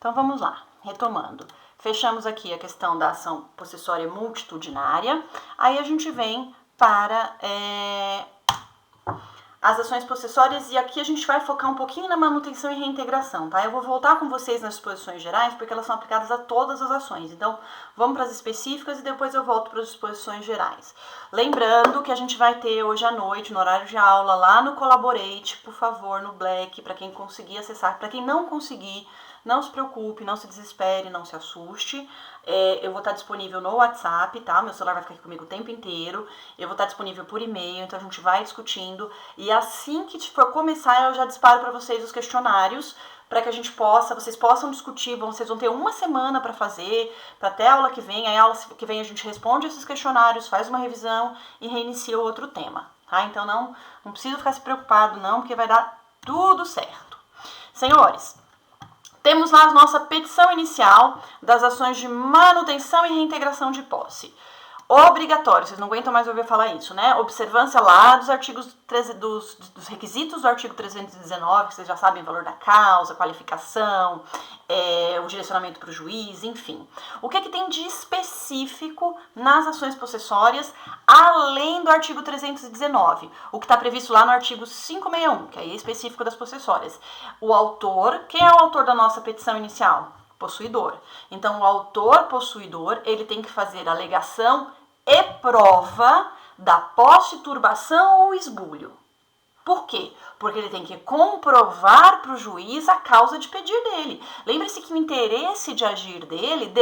Então vamos lá, retomando. Fechamos aqui a questão da ação possessória multitudinária, aí a gente vem para as ações possessórias e aqui a gente vai focar um pouquinho na manutenção e reintegração, tá? Eu vou voltar com vocês nas disposições gerais porque elas são aplicadas a todas as ações, então vamos para as específicas e depois eu volto para as disposições gerais. Lembrando que a gente vai ter hoje à noite, no horário de aula, lá no Collaborate, por favor, no Black, para quem conseguir acessar, para quem não conseguir, não se preocupe, não se desespere, não se assuste. Eu vou estar disponível no WhatsApp, tá? Meu celular vai ficar aqui comigo o tempo inteiro. Eu vou estar disponível por e-mail, então a gente vai discutindo. E assim que for começar, eu já disparo para vocês os questionários, para que a gente vocês possam discutir. Vocês vão ter uma semana para fazer, para até a aula que vem. Aí a aula que vem a gente responde esses questionários, faz uma revisão e reinicia outro tema, tá? Então não precisa ficar se preocupado não, porque vai dar tudo certo. Senhores, temos lá a nossa petição inicial das ações de manutenção e reintegração de posse. Obrigatório, vocês não aguentam mais ouvir falar isso, né? Observância lá dos artigos, dos requisitos do artigo 319, que vocês já sabem o valor da causa, qualificação, o direcionamento para o juiz, enfim. O que tem de específico nas ações possessórias, além do artigo 319? O que está previsto lá no artigo 561, que aí é específico das possessórias. O autor, quem é o autor da nossa petição inicial? Possuidor. Então, o autor possuidor, ele tem que fazer alegação e prova da posse, turbação ou esbulho. Por quê? Porque ele tem que comprovar para o juiz a causa de pedir dele. Lembre-se que o interesse de agir dele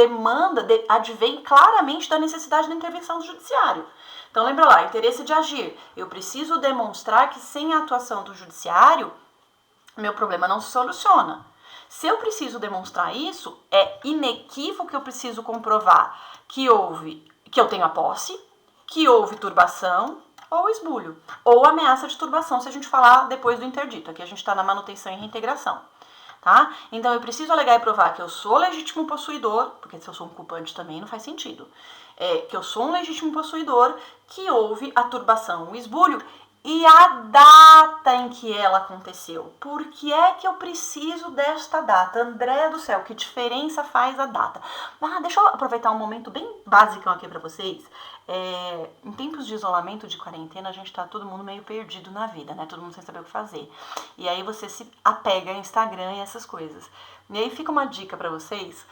advém claramente da necessidade da intervenção do judiciário. Então, lembra lá, interesse de agir. Eu preciso demonstrar que sem a atuação do judiciário, meu problema não se soluciona. Se eu preciso demonstrar isso, é inequívoco que eu preciso comprovar que eu tenho a posse, que houve turbação ou esbulho, ou ameaça de turbação, se a gente falar depois do interdito. Aqui a gente está na manutenção e reintegração, tá? Então eu preciso alegar e provar que eu sou legítimo possuidor, porque se eu sou um culpante também não faz sentido, que eu sou um legítimo possuidor, que houve a turbação, o esbulho, e a data em que ela aconteceu. Por que é que eu preciso desta data? André do céu, que diferença faz a data? Deixa eu aproveitar um momento bem básico aqui para vocês. Em tempos de isolamento, de quarentena, a gente tá todo mundo meio perdido na vida, né? Todo mundo sem saber o que fazer. E aí você se apega a Instagram e essas coisas. E aí fica uma dica para vocês.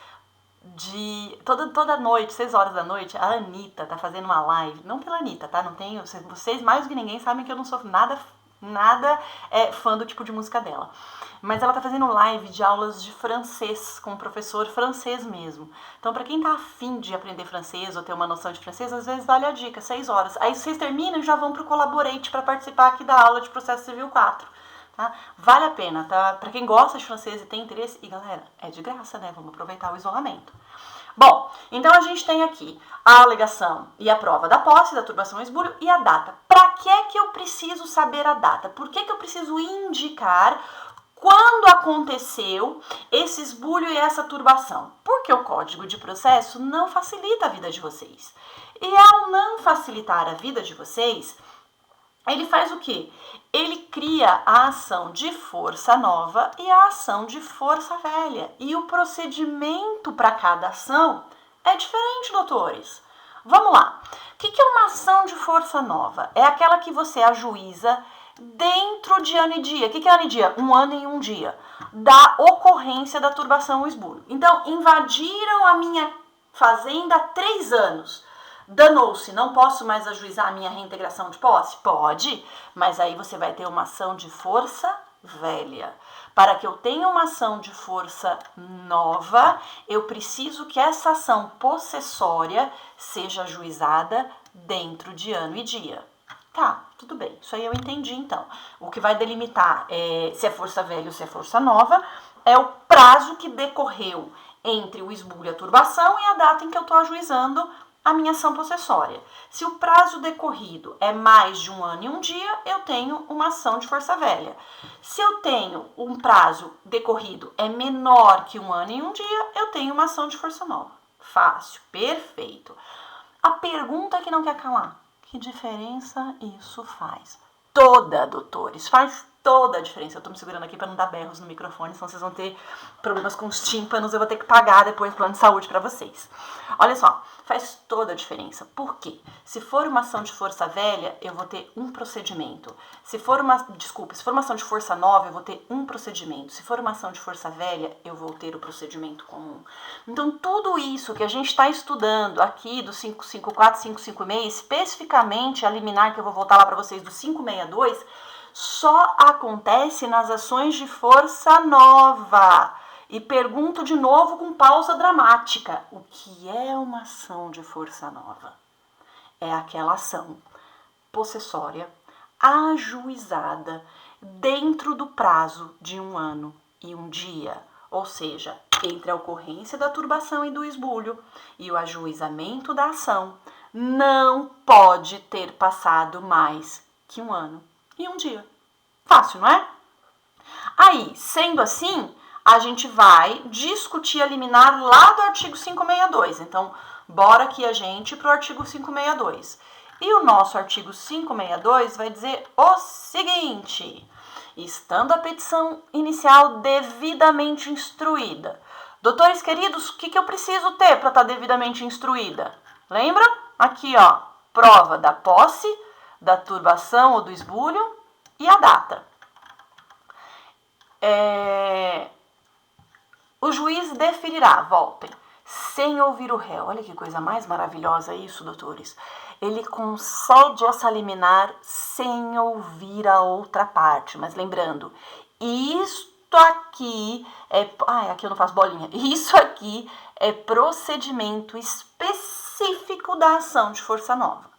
Toda noite, 6 horas da noite, a Anitta tá fazendo uma live, não pela Anitta, tá? Não tenho, vocês mais do que ninguém sabem que eu não sou nada fã do tipo de música dela. Mas ela tá fazendo live de aulas de francês, com um professor francês mesmo. Então, pra quem tá afim de aprender francês ou ter uma noção de francês, às vezes vale a dica, 6 horas. Aí vocês terminam e já vão pro Collaborate pra participar aqui da aula de Processo Civil 4. Tá? Vale a pena, tá? Pra quem gosta de francês e tem interesse, e galera, é de graça, né? Vamos aproveitar o isolamento. Bom, então a gente tem aqui a alegação e a prova da posse, da turbação e esbulho e a data. Pra que é que eu preciso saber a data? Por que eu preciso indicar quando aconteceu esse esbulho e essa turbação? Porque o Código de Processo não facilita a vida de vocês. E ao não facilitar a vida de vocês, ele faz o quê? Ele cria a ação de força nova e a ação de força velha. E o procedimento para cada ação é diferente, doutores. Vamos lá. O que é uma ação de força nova? É aquela que você ajuiza dentro de ano e dia. O que é ano e dia? 1 ano e 1 dia. Da ocorrência da turbação ou esbulho. Então, invadiram a minha fazenda há 3 anos. Danou-se, não posso mais ajuizar a minha reintegração de posse? Pode, mas aí você vai ter uma ação de força velha. Para que eu tenha uma ação de força nova, eu preciso que essa ação possessória seja ajuizada dentro de ano e dia. Tá, tudo bem, isso aí eu entendi então. O que vai delimitar se é força velha ou se é força nova é o prazo que decorreu entre o esbulho e a turbação e a data em que eu estou ajuizando a minha ação possessória. Se o prazo decorrido é mais de 1 ano e 1 dia, eu tenho uma ação de força velha. Se eu tenho um prazo decorrido é menor que 1 ano e 1 dia, eu tenho uma ação de força nova. Fácil, perfeito. A pergunta que não quer calar: que diferença isso faz? Toda, doutores, faz toda a diferença. Eu tô me segurando aqui para não dar berros no microfone, senão vocês vão ter problemas com os tímpanos, eu vou ter que pagar depois plano de saúde para vocês. Olha só, faz toda a diferença. Por quê? Se for uma ação de força velha, eu vou ter um procedimento. Se for uma ação de força nova, eu vou ter um procedimento. Se for uma ação de força velha, eu vou ter o procedimento comum. Então, tudo isso que a gente está estudando aqui do 554, 556, especificamente a liminar, que eu vou voltar lá para vocês, do 562, só acontece nas ações de força nova. E pergunto de novo com pausa dramática. O que é uma ação de força nova? É aquela ação possessória, ajuizada, dentro do prazo de 1 ano e 1 dia. Ou seja, entre a ocorrência da turbação e do esbulho e o ajuizamento da ação, não pode ter passado mais que 1 ano e 1 dia. Fácil, não é? Aí, sendo assim, a gente vai discutir a liminar lá do artigo 562. Então, bora aqui a gente para o artigo 562. E o nosso artigo 562 vai dizer o seguinte: estando a petição inicial devidamente instruída. Doutores queridos, o que eu preciso ter para estar devidamente instruída? Lembra? Aqui, ó, prova da posse, da turbação ou do esbulho e a data. O juiz deferirá, voltem, sem ouvir o réu. Olha que coisa mais maravilhosa isso, doutores. Ele concede essa liminar sem ouvir a outra parte. Mas lembrando, isto aqui é... aqui eu não faço bolinha. Isso aqui é procedimento específico da ação de força nova,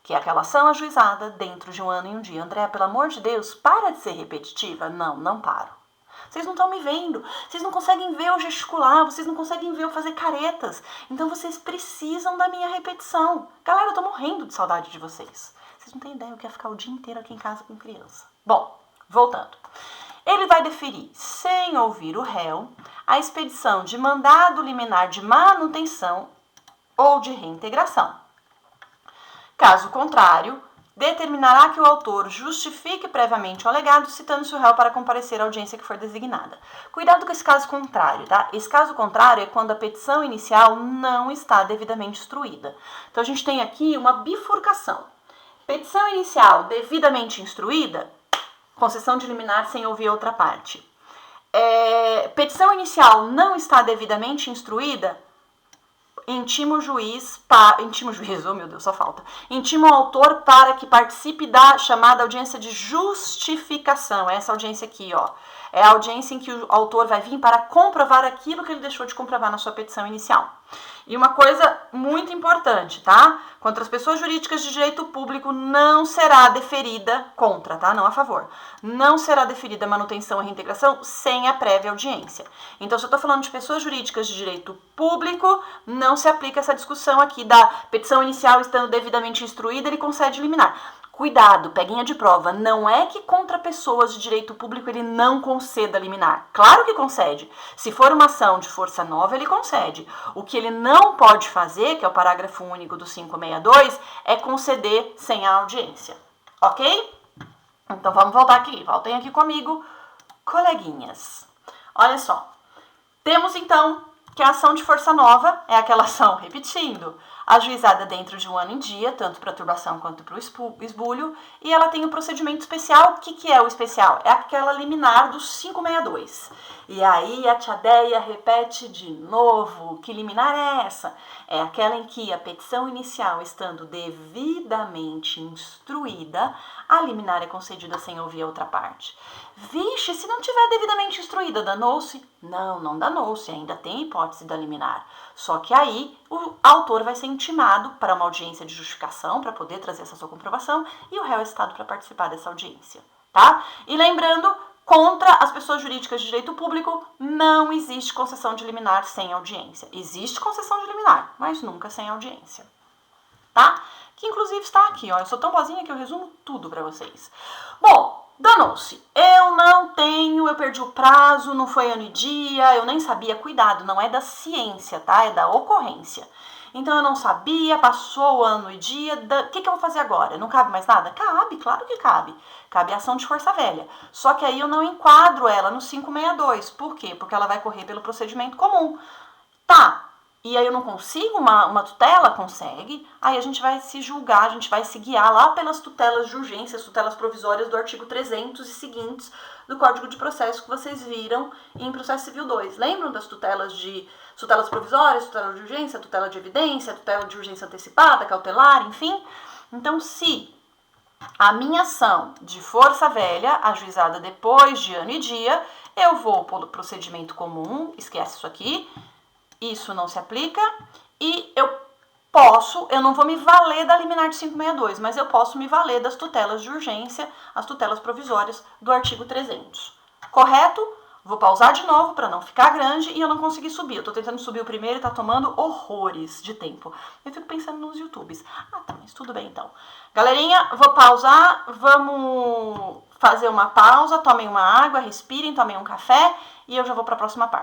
que é aquela ação ajuizada dentro de 1 ano e 1 dia. André, pelo amor de Deus, para de ser repetitiva. Não paro. Vocês não estão me vendo, vocês não conseguem ver eu gesticular, vocês não conseguem ver eu fazer caretas. Então vocês precisam da minha repetição. Galera, eu tô morrendo de saudade de vocês. Vocês não têm ideia, eu quero ficar o dia inteiro aqui em casa com criança. Bom, voltando. Ele vai deferir, sem ouvir o réu, a expedição de mandado liminar de manutenção ou de reintegração. Caso contrário, determinará que o autor justifique previamente o alegado, citando-se o réu para comparecer à audiência que for designada. Cuidado com esse caso contrário, tá? Esse caso contrário é quando a petição inicial não está devidamente instruída. Então, a gente tem aqui uma bifurcação. Petição inicial devidamente instruída, concessão de liminar sem ouvir outra parte. Petição inicial não está devidamente instruída, intima o autor para que participe da chamada audiência de justificação. Essa audiência aqui, ó, é a audiência em que o autor vai vir para comprovar aquilo que ele deixou de comprovar na sua petição inicial. E uma coisa muito importante, tá? Contra as pessoas jurídicas de direito público não será deferida, contra, tá? Não a favor. Não será deferida manutenção e reintegração sem a prévia audiência. Então, se eu tô falando de pessoas jurídicas de direito público, não se aplica essa discussão aqui da petição inicial estando devidamente instruída, ele concede liminar. Cuidado, peguinha de prova, não é que contra pessoas de direito público ele não conceda liminar. Claro que concede. Se for uma ação de força nova, ele concede. O que ele não pode fazer, que é o parágrafo único do 562, é conceder sem a audiência. Ok? Então vamos voltar aqui. Voltem aqui comigo, coleguinhas. Olha só. Temos então que a ação de força nova é aquela ação, repetindo, ajuizada dentro de 1 ano em dia, tanto para a turbação quanto para o esbulho, e ela tem um procedimento especial. O que é o especial? É aquela liminar do 562. E aí a tia Deia repete de novo, que liminar é essa? É aquela em que a petição inicial estando devidamente instruída, a liminar é concedida sem ouvir a outra parte. Vixe, se não tiver devidamente instruída, danou-se? Não danou-se, ainda tem hipótese da liminar. Só que aí o autor vai ser intimado para uma audiência de justificação, para poder trazer essa sua comprovação, e o réu é citado para participar dessa audiência, tá? E lembrando, contra as pessoas jurídicas de direito público, não existe concessão de liminar sem audiência. Existe concessão de liminar, mas nunca sem audiência, tá? Que inclusive está aqui, ó. Eu sou tão boazinha que eu resumo tudo para vocês. Bom, danou-se. Eu perdi o prazo, não foi ano e dia, eu nem sabia. Cuidado, não é da ciência, tá? É da ocorrência. então eu não sabia, passou o ano e dia, o que eu vou fazer agora? Não cabe mais nada? Cabe, claro que cabe. Cabe a ação de força velha. Só que aí eu não enquadro ela no 562. Por quê? Porque ela vai correr pelo procedimento comum. Tá, e aí eu não consigo uma tutela? Consegue. Aí a gente vai se julgar, a gente vai se guiar lá pelas tutelas de urgência, as tutelas provisórias do artigo 300 e seguintes do Código de Processo que vocês viram em Processo Civil 2. Lembram das tutelas provisórias, tutela de urgência, tutela de evidência, tutela de urgência antecipada, cautelar, enfim? Então, se a minha ação de força velha, ajuizada depois de ano e dia, eu vou pelo procedimento comum, esquece isso aqui, isso não se aplica, e eu não vou me valer da liminar de 562, mas eu posso me valer das tutelas de urgência, as tutelas provisórias do artigo 300. Correto? Vou pausar de novo para não ficar grande e eu não consegui subir. Eu tô tentando subir o primeiro e tá tomando horrores de tempo. Eu fico pensando nos YouTubes. Ah, tá, mas tudo bem então. Galerinha, vou pausar, vamos fazer uma pausa, tomem uma água, respirem, tomem um café e eu já vou para a próxima parte.